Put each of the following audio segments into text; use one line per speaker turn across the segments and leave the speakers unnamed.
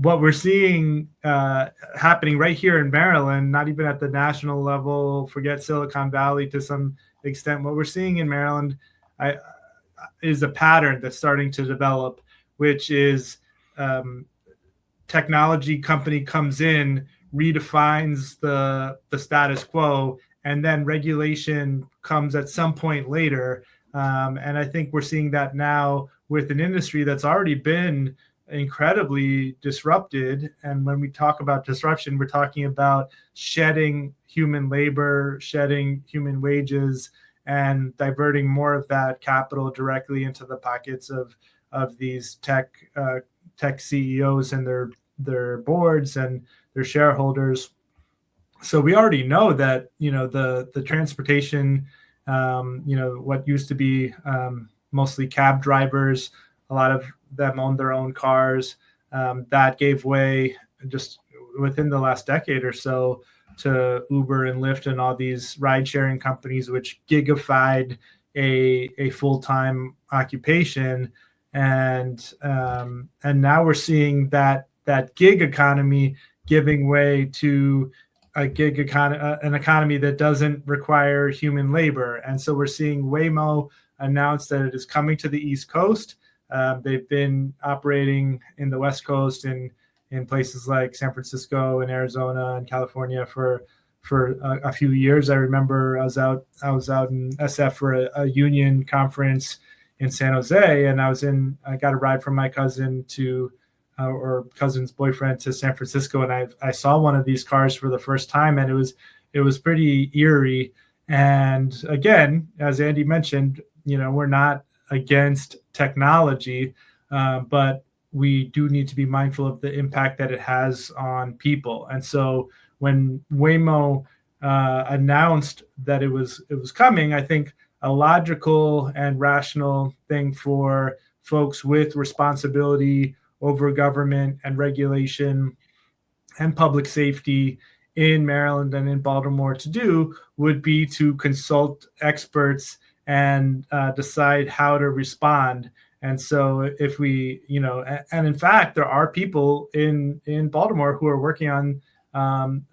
what we're seeing happening right here in Maryland, not even at the national level, forget Silicon Valley to some extent, what we're seeing in Maryland is a pattern that's starting to develop, which is technology company comes in, redefines the status quo, and then regulation comes at some point later. And I think we're seeing that now with an industry that's already been incredibly disrupted. And when we talk about disruption, we're talking about shedding human labor, shedding human wages, and diverting more of that capital directly into the pockets of these tech CEOs and their boards and their shareholders. So we already know that the transportation, what used to be mostly cab drivers, a lot of them own their own cars. That gave way just within the last decade or so to Uber and Lyft and all these ride-sharing companies, which gigified a full-time occupation, and now we're seeing that gig economy giving way to an economy that doesn't require human labor. And so we're seeing Waymo announce that it is coming to the East Coast. They've been operating in the West Coast and in places like San Francisco and Arizona and California for a few years. I remember I was out in SF for a union conference in San Jose, and I got a ride from my cousin or cousin's boyfriend to San Francisco, and I saw one of these cars for the first time, and it was pretty eerie. And again, as Andy mentioned, we're not against technology, but we do need to be mindful of the impact that it has on people. And so when Waymo announced that it was coming, I think a logical and rational thing for folks with responsibility over government and regulation and public safety in Maryland and in Baltimore to do would be to consult experts and decide how to respond. And so if we, and in fact, there are people in Baltimore who are working on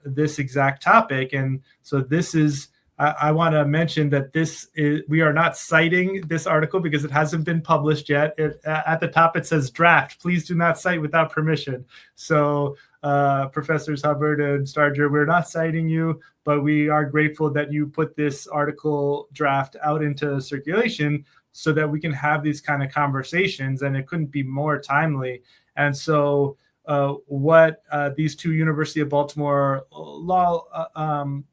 this exact topic. And so this is, I want to mention that we are not citing this article because it hasn't been published yet. At the top, it says draft. Please do not cite without permission. So Professors Hubbard and Starger, we're not citing you, but we are grateful that you put this article draft out into circulation so that we can have these kind of conversations, and it couldn't be more timely. And so what these two University of Baltimore law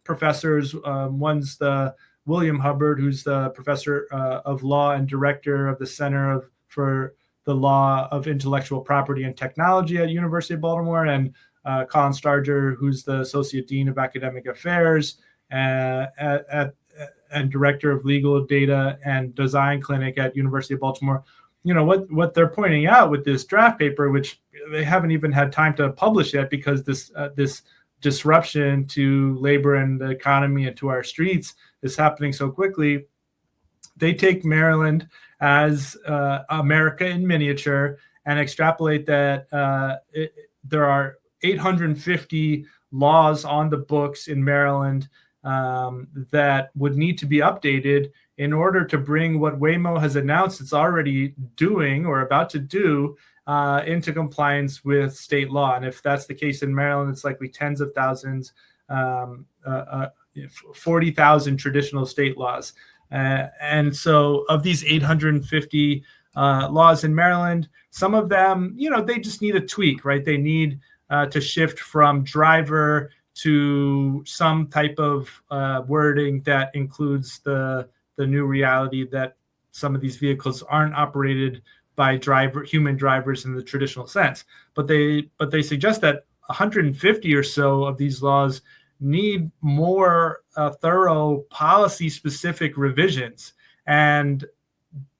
professors, one's the William Hubbard, who's the professor of law and director of the Center for the Law of Intellectual Property and Technology at University of Baltimore, and Colin Starger, who's the associate dean of academic affairs and director of legal data and design clinic at University of Baltimore. What they're pointing out with this draft paper, which they haven't even had time to publish yet because this disruption to labor and the economy and to our streets is happening so quickly. They take Maryland as America in miniature and extrapolate that there are 850 laws on the books in Maryland that would need to be updated in order to bring what Waymo has announced it's already doing or about to do into compliance with state law. And if that's the case in Maryland, it's likely tens of thousands, 40,000 traditional state laws. And so of these 850 laws in Maryland, some of them, they just need a tweak, right? They need to shift from driver to some type of wording that includes the new reality that some of these vehicles aren't operated by human drivers in the traditional sense. But they suggest that 150 or so of these laws need more thorough policy-specific revisions, and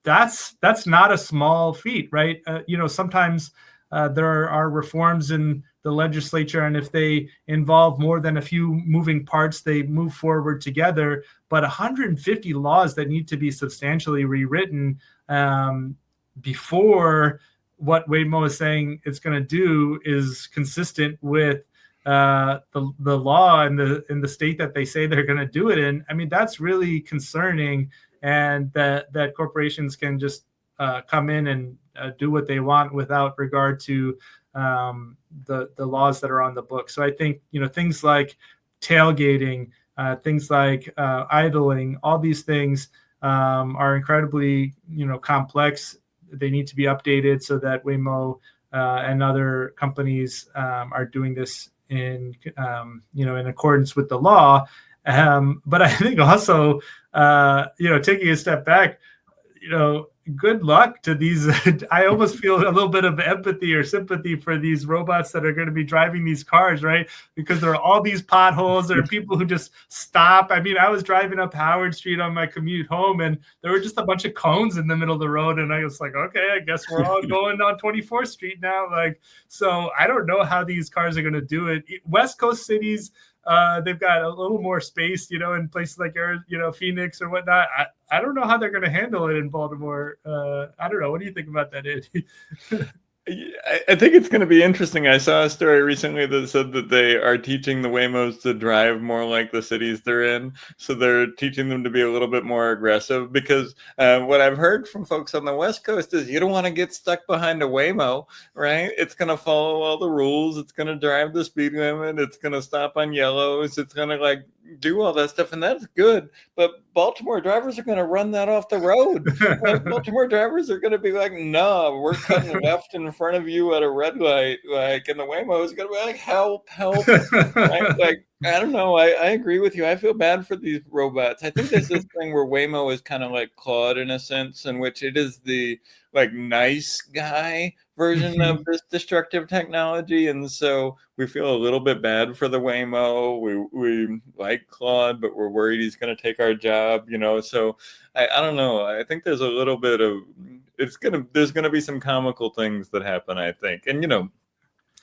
that's not a small feat, right? Sometimes there are reforms in the legislature, and if they involve more than a few moving parts, they move forward together. But 150 laws that need to be substantially rewritten before what Waymo is saying it's going to do is consistent with the law and the state that they say they're going to do it in, I mean, that's really concerning, and that corporations can just come in and do what they want without regard to the laws that are on the book. So I think, things like tailgating, things like idling, all these things are incredibly, complex. They need to be updated so that Waymo and other companies are doing this in accordance with the law. But I think also, taking a step back, good luck to these. I almost feel a little bit of empathy or sympathy for these robots that are going to be driving these cars, right? Because there are all these potholes. There are people who just stop. I mean, I was driving up Howard Street on my commute home, and there were just a bunch of cones in the middle of the road. And I was like, okay, I guess we're all going on 24th Street now. So I don't know how these cars are going to do it. West Coast cities, they've got a little more space, in places like Phoenix or whatnot. I don't know how they're going to handle it in Baltimore. I don't know. What do you think about that, Andy?
I think it's going to be interesting. I saw a story recently that said that they are teaching the Waymos to drive more like the cities they're in. So they're teaching them to be a little bit more aggressive, because what I've heard from folks on the West Coast is you don't want to get stuck behind a Waymo, right? It's going to follow all the rules. It's going to drive the speed limit. It's going to stop on yellows. It's going to do all that stuff. And that's good. But Baltimore drivers are going to run that off the road. Baltimore drivers are going to be like, no, we're cutting left in front of you at a red light. And the Waymo is going to be like, help. Right? I don't know. I agree with you. I feel bad for these robots. I think there's this thing where Waymo is kind of like Claude in a sense, in which it is the nice guy version of this destructive technology. And so we feel a little bit bad for the Waymo. We like Claude, but we're worried he's going to take our job, So I don't know. I think there's a little bit of, there's going to be some comical things that happen, I think. And,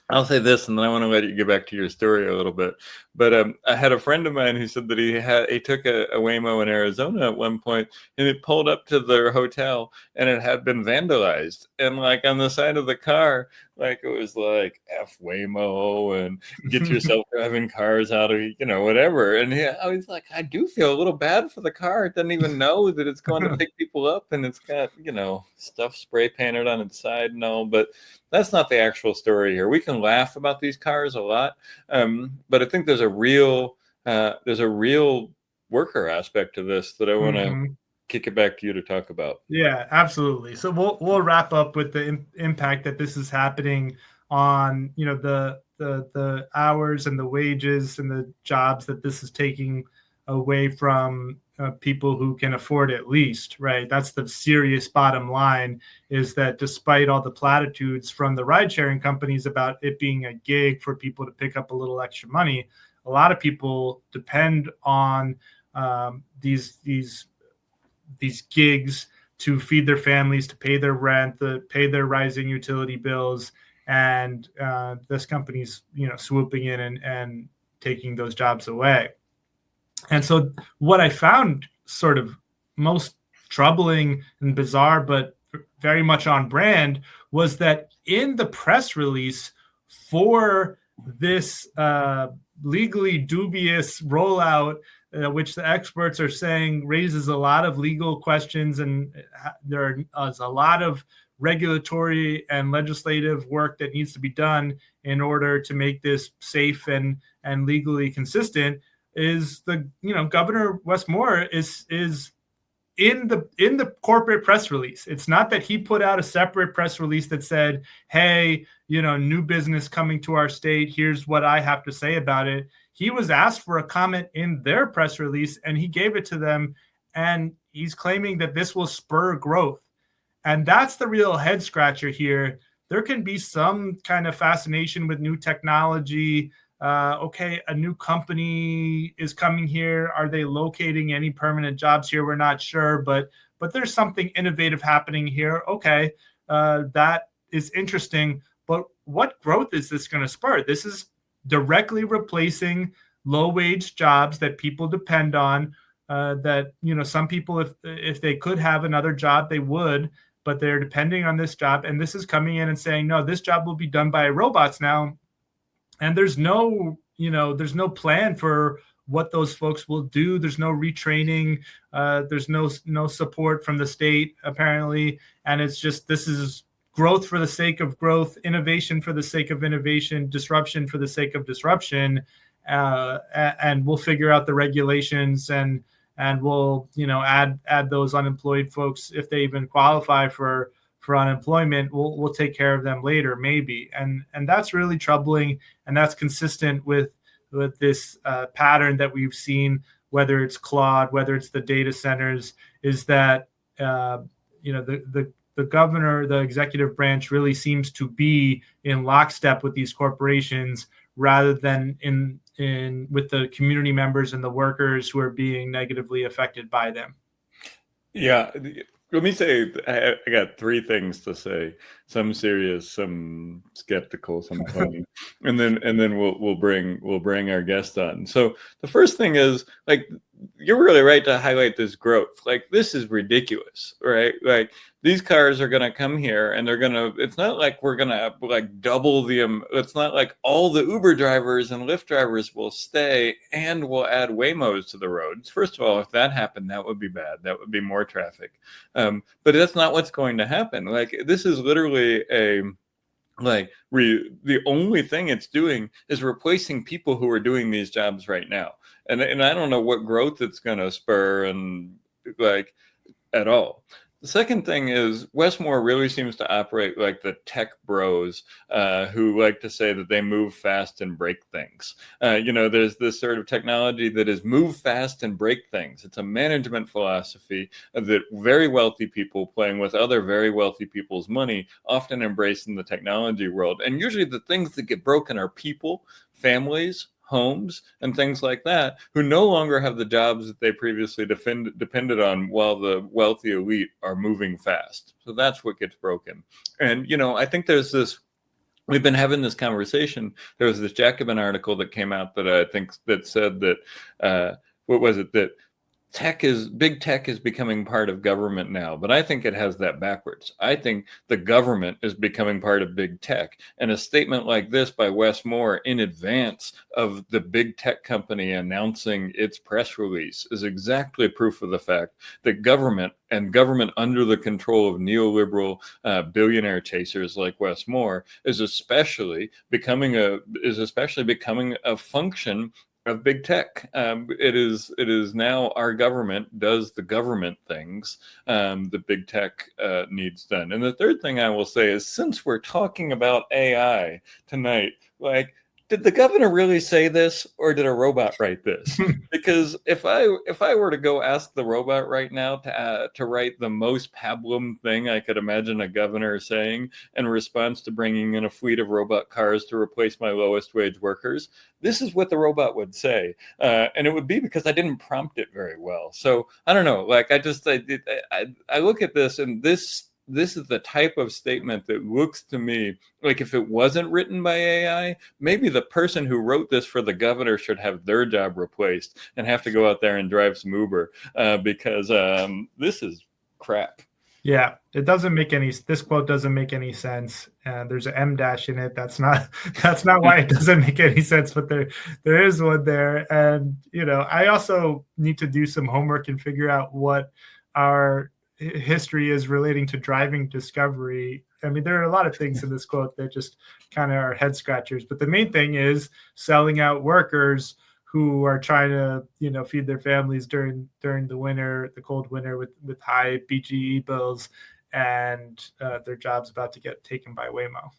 I'll say this, and then I want to let you get back to your story a little bit. But I had a friend of mine who said that he took a Waymo in Arizona at one point, and it pulled up to their hotel, and it had been vandalized. And on the side of the car, it was F Waymo and get your self-driving cars out of, whatever. And I was like, I do feel a little bad for the car. It doesn't even know that it's going to pick people up, and it's got, stuff spray painted on its side and all. But that's not the actual story here. We can laugh about these cars a lot, but I think there's a real worker aspect to this that I want to kick it back to you to talk about.
Yeah, absolutely. So we'll wrap up with the impact that this is happening on the hours and the wages and the jobs that this is taking away from people who can afford it least, right? That's the serious bottom line, is that despite all the platitudes from the ride-sharing companies about it being a gig for people to pick up a little extra money, a lot of people depend on these gigs to feed their families, to pay their rent, to pay their rising utility bills, and this company's swooping in and taking those jobs away. And so what I found sort of most troubling and bizarre, but very much on brand, was that in the press release for this legally dubious rollout, which the experts are saying raises a lot of legal questions, and there is a lot of regulatory and legislative work that needs to be done in order to make this safe and legally consistent, is Governor Wes Moore is in the corporate press release. It's not that he put out a separate press release that said, hey, new business coming to our state, here's what I have to say about it. He was asked for a comment in their press release, and he gave it to them, and he's claiming that this will spur growth. And that's the real head scratcher here. There can be some kind of fascination with new technology. Okay, a new company is coming here. Are they locating any permanent jobs here? We're not sure, but there's something innovative happening here. Okay, that is interesting. But what growth is this going to spur? This is directly replacing low-wage jobs that people depend on. That some people, if they could have another job, they would. but they're depending on this job. And this is coming in and saying, no, this job will be done by robots now. And there's no plan for what those folks will do. There's no retraining. There's no support from the state, apparently. And it's just, this is growth for the sake of growth, innovation for the sake of innovation, disruption for the sake of disruption. And we'll figure out the regulations and we'll, add those unemployed folks if they even qualify for unemployment. We'll take care of them later, maybe. And that's really troubling. And that's consistent with this pattern that we've seen, whether it's Claude, whether it's the data centers, is that, the governor, the executive branch really seems to be in lockstep with these corporations rather than in with the community members and the workers who are being negatively affected by them.
Yeah. Let me say, I got three things to say. Some serious, some skeptical, some funny, and then we'll bring our guest on. So the first thing is, like, you're really right to highlight this growth. Like, this is ridiculous, right? Like, these cars are going to come here and it's not like we're going to like double it's not like all the Uber drivers and Lyft drivers will stay and we'll add Waymos to the roads. First of all, if that happened, that would be bad. That would be more traffic. But that's not what's going to happen. Like, this is literally the only thing it's doing is replacing people who are doing these jobs right now. And I don't know what growth it's going to spur and like at all. The second thing is Wes Moore really seems to operate like the tech bros who like to say that they move fast and break things. There's this sort of technology that is move fast and break things. It's a management philosophy that very wealthy people playing with other very wealthy people's money often embrace in the technology world. And usually the things that get broken are people, families, homes, and things like that, who no longer have the jobs that they previously depended on while the wealthy elite are moving fast. So that's what gets broken. And, I think we've been having this conversation. There was this Jacobin article that came out that I think that said that, that big tech is becoming part of government now, but I think it has that backwards. I think the government is becoming part of big tech. And a statement like this by Wes Moore in advance of the big tech company announcing its press release is exactly proof of the fact that government under the control of neoliberal billionaire chasers like Wes Moore is especially becoming a function of big tech. It is now our government does the government things that big tech needs done. And the third thing I will say is, since we're talking about AI tonight, like, did the governor really say this, or did a robot write this? Because if I were to go ask the robot right now to write the most pablum thing I could imagine a governor saying in response to bringing in a fleet of robot cars to replace my lowest wage workers, this is what the robot would say, and it would be because I didn't prompt it very well. So I don't know. Like, I look at this, and this is the type of statement that looks to me like, if it wasn't written by AI, maybe the person who wrote this for the governor should have their job replaced and have to go out there and drive some Uber because this is crap.
Yeah, this quote doesn't make any sense. There's an M dash in it. That's not why it doesn't make any sense, but there is one there. And, I also need to do some homework and figure out what our history is relating to driving discovery. I mean, there are a lot of things in this quote that just kind of are head scratchers, but the main thing is selling out workers who are trying to, feed their families during the winter, the cold winter with high BGE bills, and their jobs about to get taken by Waymo.